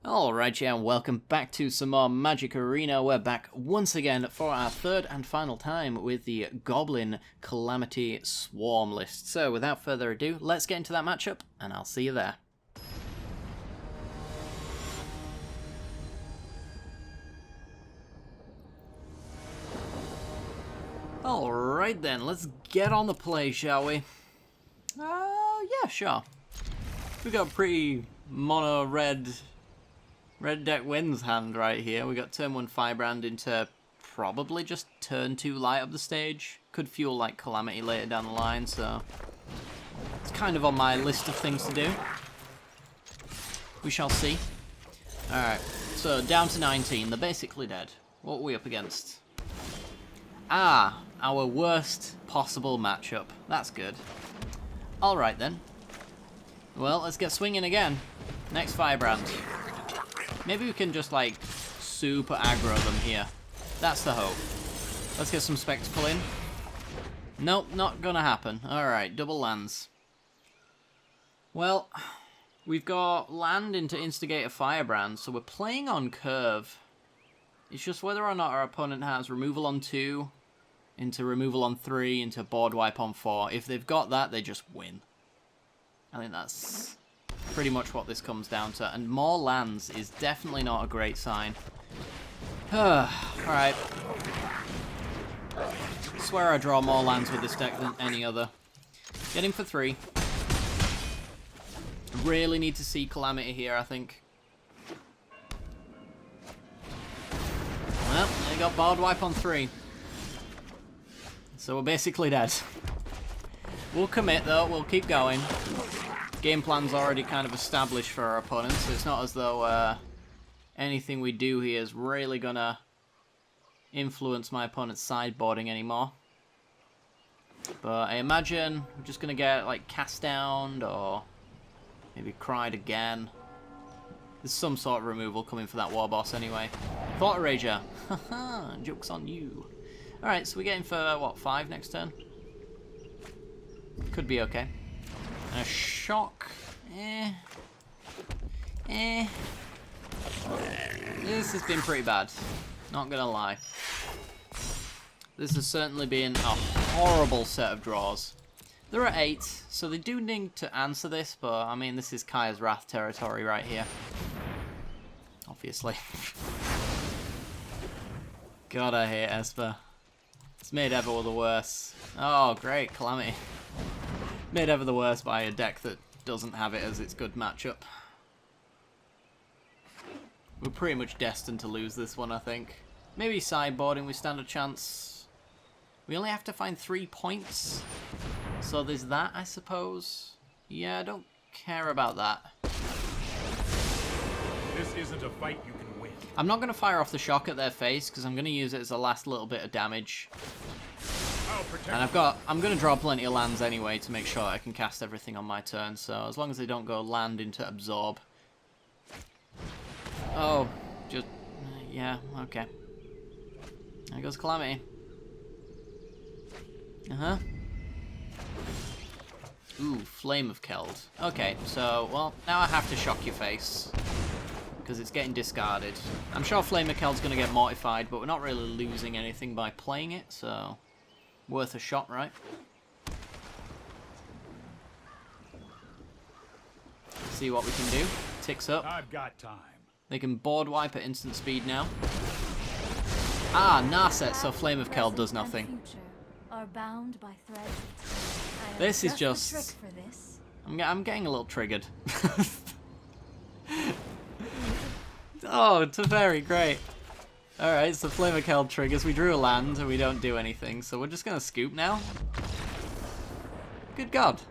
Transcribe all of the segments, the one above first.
Alright, yeah, and welcome back to some more Magic Arena. We're back once again for our third and final time with the Goblin Calamity Swarm list. So, without further ado, let's get into that matchup, and I'll see you there. Alright then, let's get on the play, shall we? Yeah, sure. We got a pretty mono red deck wins hand right here. We got turn 1 Firebrand into probably just turn 2 light up the stage. Could fuel like Calamity later down the line, so it's kind of on my list of things to do. We shall see. Alright, so down to 19. They're basically dead. What are we up against? Ah, our worst possible matchup. That's good. Alright then. Well, let's get swinging again. Next Firebrand. Maybe we can just, like, super aggro them here. That's the hope. Let's get some spectacle in. Nope, not gonna happen. Alright, double lands. Well, we've got land into instigate a Firebrand, so we're playing on curve. It's just whether or not our opponent has removal on 2, into removal on 3, into board wipe on 4. If they've got that, they just win. I think that's pretty much what this comes down to, and more lands is definitely not a great sign. Alright. Swear I draw more lands with this deck than any other. Getting for 3. Really need to see Calamity here, I think. Well, they got board wipe on 3. So we're basically dead. We'll commit though, we'll keep going. Game plan's already kind of established for our opponents, so it's not as though anything we do here is really gonna influence my opponent's sideboarding anymore. But I imagine we're just gonna get like cast down or maybe cried again. There's some sort of removal coming for that war boss anyway. Thought Rager. Haha, joke's on you. Alright, so we're getting for what, 5 next turn? Could be okay. And a shock. This has been pretty bad. Not gonna lie. This has certainly been a horrible set of draws. They're at 8, so they do need to answer this, but I mean, this is Kaya's Wrath territory right here. Obviously. God, I hate Esper. It's made ever the worse. Oh, great, Calamity. Made ever the worse by a deck that doesn't have it as its good matchup. We're pretty much destined to lose this one, I think. Maybe sideboarding we stand a chance. We only have to find 3 points. So there's that, I suppose. Yeah, I don't care about that. This isn't a fight you can win. I'm not going to fire off the shock at their face, because I'm going to use it as a last little bit of damage. And I'm going to draw plenty of lands anyway to make sure I can cast everything on my turn, so as long as they don't go land into absorb. Oh, just, yeah, okay. There goes Calamity. Uh-huh. Ooh, Flame of Keld. Okay, so, well, now I have to shock your face, because it's getting discarded. I'm sure Flame of Keld's going to get mortified, but we're not really losing anything by playing it, so worth a shot, right? See what we can do. Ticks up. I've got time. They can board wipe at instant speed now. Ah, Narset, so Flame of Keld does nothing. This is just... I'm getting a little triggered. Oh, Teferi, great. Alright, so Flame of Keld triggers. We drew a land and we don't do anything, so we're just going to scoop now. Good God.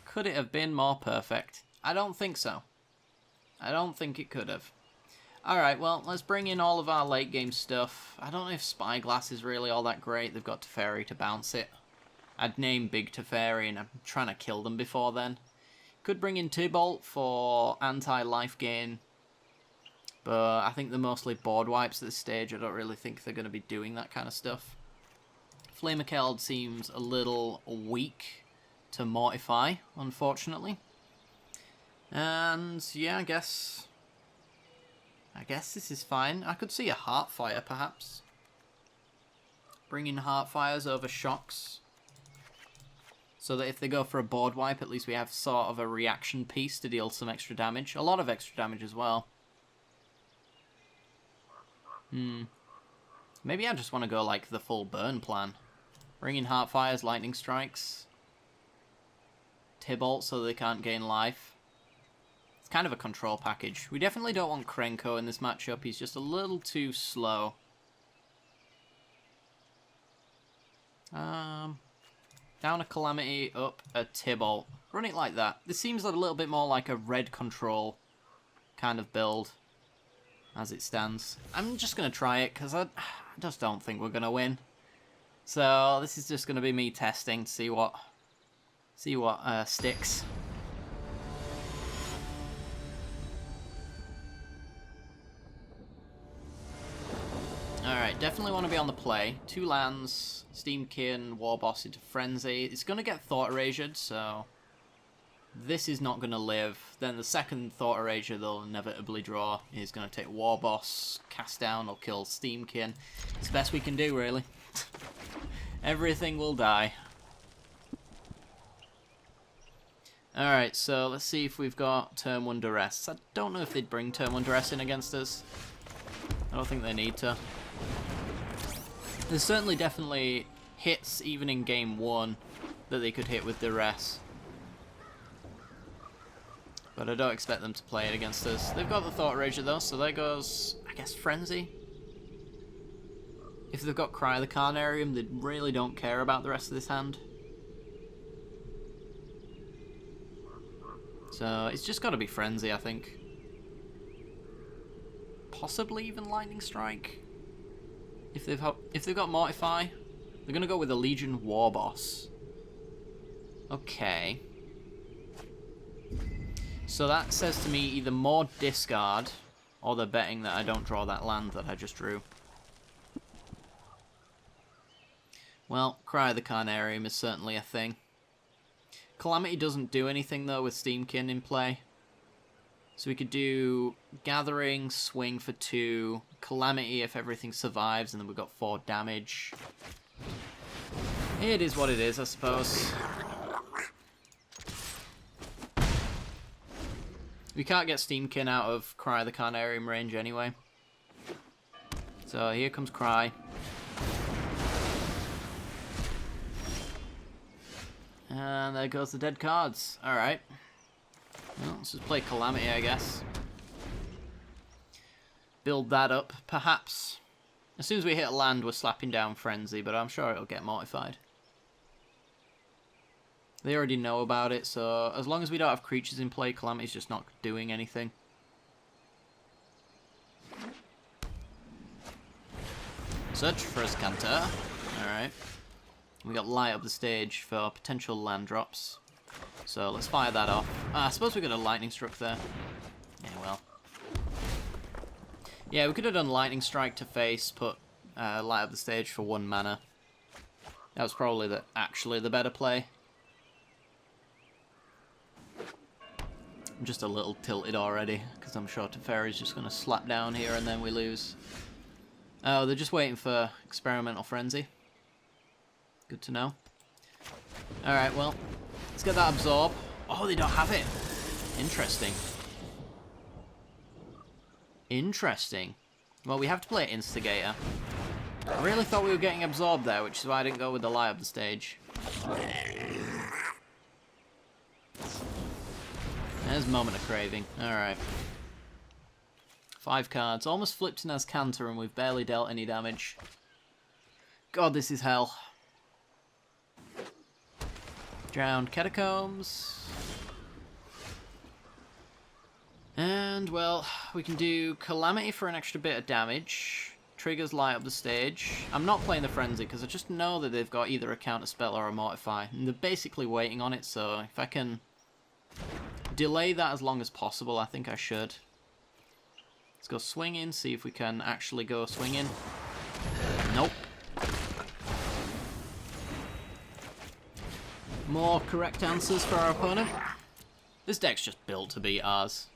Could it have been more perfect? I don't think so. I don't think it could have. Alright, well, let's bring in all of our late game stuff. I don't know if Spyglass is really all that great. They've got Teferi to bounce it. I'd name Big Teferi and I'm trying to kill them before then. Could bring in Tybalt for anti-life gain. But I think they're mostly board wipes at this stage. I don't really think they're going to be doing that kind of stuff. Flame of Keld seems a little weak to mortify, unfortunately. And yeah, I guess this is fine. I could see a Heartfire, perhaps. Bringing Heartfires over Shocks. So that if they go for a board wipe, at least we have sort of a reaction piece to deal some extra damage. A lot of extra damage as well. Maybe I just want to go like the full burn plan. Bring in Heartfires, Lightning Strikes. Tybalt so they can't gain life. It's kind of a control package. We definitely don't want Krenko in this matchup. He's just a little too slow. Down a Calamity, up a Tybalt. Run it like that. This seems a little bit more like a red control kind of build as it stands. I'm just going to try it because I just don't think we're going to win. So this is just going to be me testing to see what sticks. Alright, definitely want to be on the play. 2 lands, Steamkin, Warboss into Frenzy. It's going to get Thought Erasured, so this is not going to live. Then the second Thought Erasure they'll inevitably draw is going to take Warboss, cast down or kill Steamkin. It's the best we can do, really. Everything will die. Alright, so let's see if we've got Turn 1 Duress. I don't know if they'd bring Turn 1 Duress in against us. I don't think they need to. There's certainly definitely hits, even in Game 1, that they could hit with Duress. But I don't expect them to play it against us. They've got the Thought Erasure though, so there goes, I guess, Frenzy. If they've got Cry the Carnarium, they really don't care about the rest of this hand. So it's just got to be Frenzy, I think. Possibly even Lightning Strike. If they've got Mortify, they're gonna go with a Legion Warboss. Okay. So that says to me either more discard, or they're betting that I don't draw that land that I just drew. Well, Cry the Carnarium is certainly a thing. Calamity doesn't do anything though with Steamkin in play. So we could do Gathering, Swing for 2, Calamity if everything survives, and then we've got 4 damage. It is what it is, I suppose. We can't get Steamkin out of Cry the Carnarium range anyway. So here comes Cry. And there goes the dead cards. Alright. Well, let's just play Calamity, I guess. Build that up, perhaps. As soon as we hit a land, we're slapping down Frenzy, but I'm sure it'll get mortified. They already know about it, so as long as we don't have creatures in play, Calamity's just not doing anything. Search for a Scanter. Alright. We got Light up the stage for potential land drops. So let's fire that off. I suppose we could have Lightning Struck there. Yeah, well. Yeah, we could have done Lightning Strike to face, put Light up the stage for 1 mana. That was probably actually the better play. I'm just a little tilted already, because I'm sure Teferi's just going to slap down here and then we lose. Oh, they're just waiting for Experimental Frenzy. Good to know. Alright, well, let's get that Absorb. Oh, they don't have it. Interesting. Interesting. Well, we have to play Instigator. I really thought we were getting Absorbed there, which is why I didn't go with the Light up the stage. There's Moment of Craving. Alright. 5 cards. Almost flipped in as Canter and we've barely dealt any damage. God, this is hell. Drowned Catacombs. And, well, we can do Calamity for an extra bit of damage. Triggers Light up the stage. I'm not playing the Frenzy because I just know that they've got either a Counter Spell or a Mortify. And they're basically waiting on it, so if I can delay that as long as possible, I think I should. Let's go swinging, see if we can actually go swinging. Nope. More correct answers for our opponent. This deck's just built to beat ours.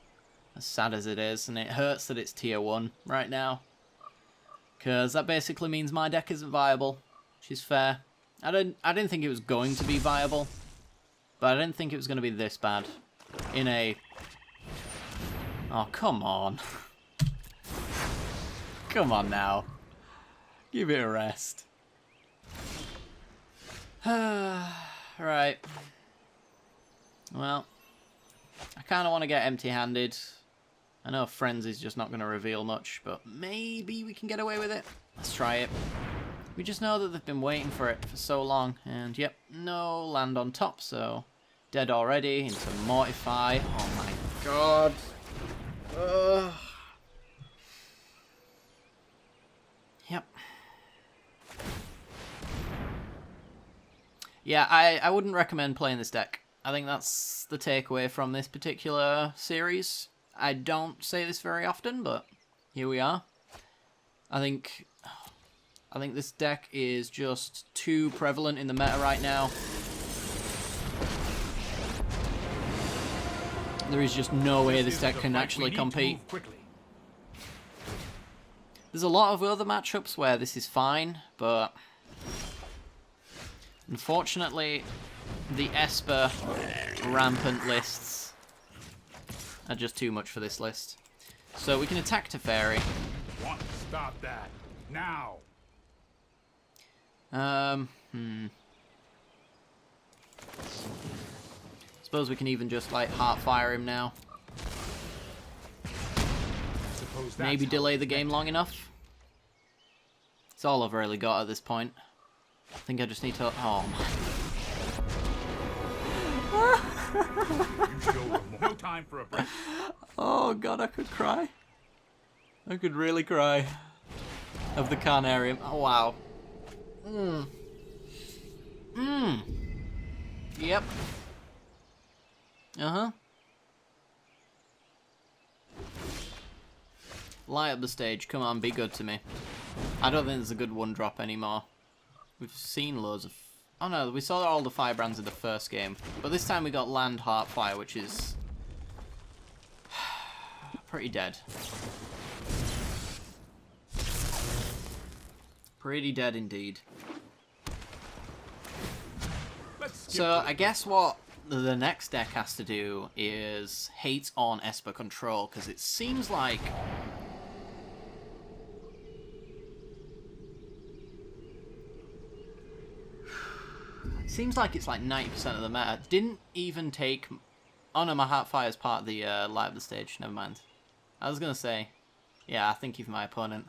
As sad as it is, and it hurts that it's tier 1 right now. Because that basically means my deck isn't viable, which is fair. I didn't think it was going to be viable, but I didn't think it was going to be this bad. In a... Oh, come on. Come on now. Give it a rest. Right. Well, I kind of want to get empty-handed. I know Frenzy's just not going to reveal much, but maybe we can get away with it. Let's try it. We just know that they've been waiting for it for so long, and yep, no land on top, so dead already into Mortify. Oh my god. Ugh. Yep. Yeah, I wouldn't recommend playing this deck. I think that's the takeaway from this particular series. I don't say this very often, but here we are. I think this deck is just too prevalent in the meta right now. There is just no way this deck can actually compete. There's a lot of other matchups where this is fine, but unfortunately, the Esper rampant lists are just too much for this list. So we can attack Teferi. Want to stop that now? Suppose we can even just like Heartfire him now. Maybe delay the game long enough. It's all I've really got at this point. I think I just need to... Oh my... No time for a break. Oh god, I could cry. I could really cry. Of the Carnarium. Oh wow. Yep. Uh-huh. Light up the stage. Come on, be good to me. I don't think there's a good one drop anymore. We've seen loads of... Oh no, we saw all the Firebrands in the first game. But this time we got Land Heartfire, which is... pretty dead. Pretty dead indeed. So I guess what the next deck has to do is hate on Esper control, because it seems like... Seems like it's like 90% of the meta. Didn't even take... Oh no, my Heartfire is part of the light of the stage. Never mind. I was going to say... Yeah, I think if my opponent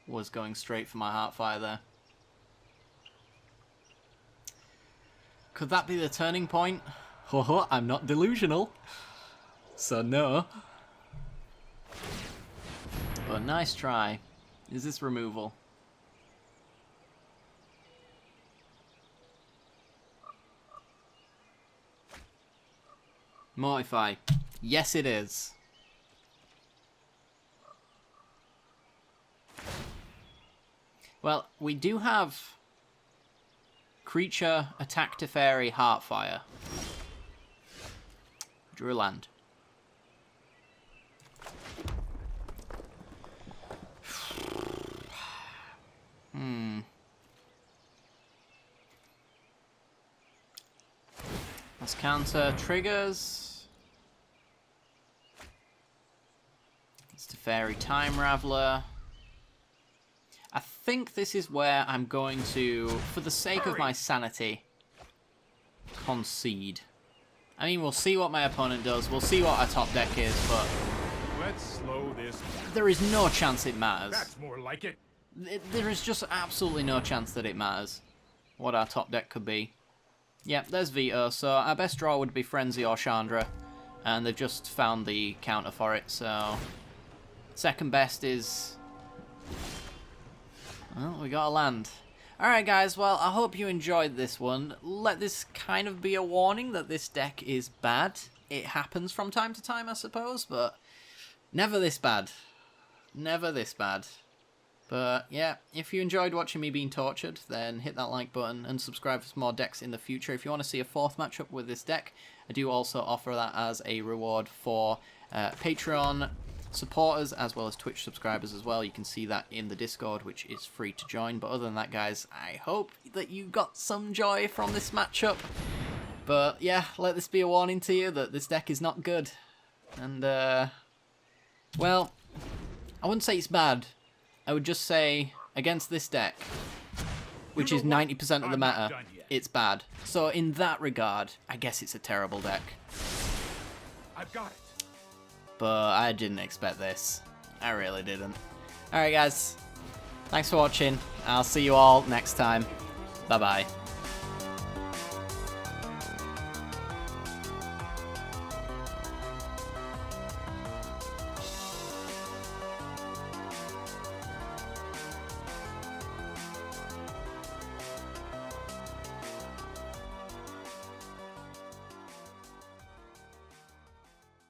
was going straight for my Heartfire there. Could that be the turning point? Oh, I'm not delusional. So no. But nice try. Is this removal? Mortify. Yes, it is. Well, we do have creature, attack Teferi, Heartfire. Drew a land. Let's counter triggers. It's Teferi Time Raveler. I think this is where I'm going to, for the sake of my sanity, concede. I mean, we'll see what my opponent does. We'll see what our top deck is, but... Let's slow this down. There is no chance it matters. That's more like it. There is just absolutely no chance that it matters what our top deck could be. Yep, there's Veto, so our best draw would be Frenzy or Chandra, and they've just found the counter for it, so... Second best is... Well, we got a land. Alright guys, well, I hope you enjoyed this one. Let this kind of be a warning that this deck is bad. It happens from time to time, I suppose, but never this bad. Never this bad. But yeah, if you enjoyed watching me being tortured, then hit that like button and subscribe for some more decks in the future. If you want to see a fourth matchup with this deck, I do also offer that as a reward for Patreon supporters as well as Twitch subscribers as well. You can see that in the Discord, which is free to join. But other than that, guys, I hope that you got some joy from this matchup. But yeah, let this be a warning to you that this deck is not good. And, well, I wouldn't say it's bad. I would just say, against this deck, which is 90% of the meta, it's bad. So in that regard, I guess it's a terrible deck. I've got it. But I didn't expect this. I really didn't. Alright guys, thanks for watching. I'll see you all next time. Bye bye.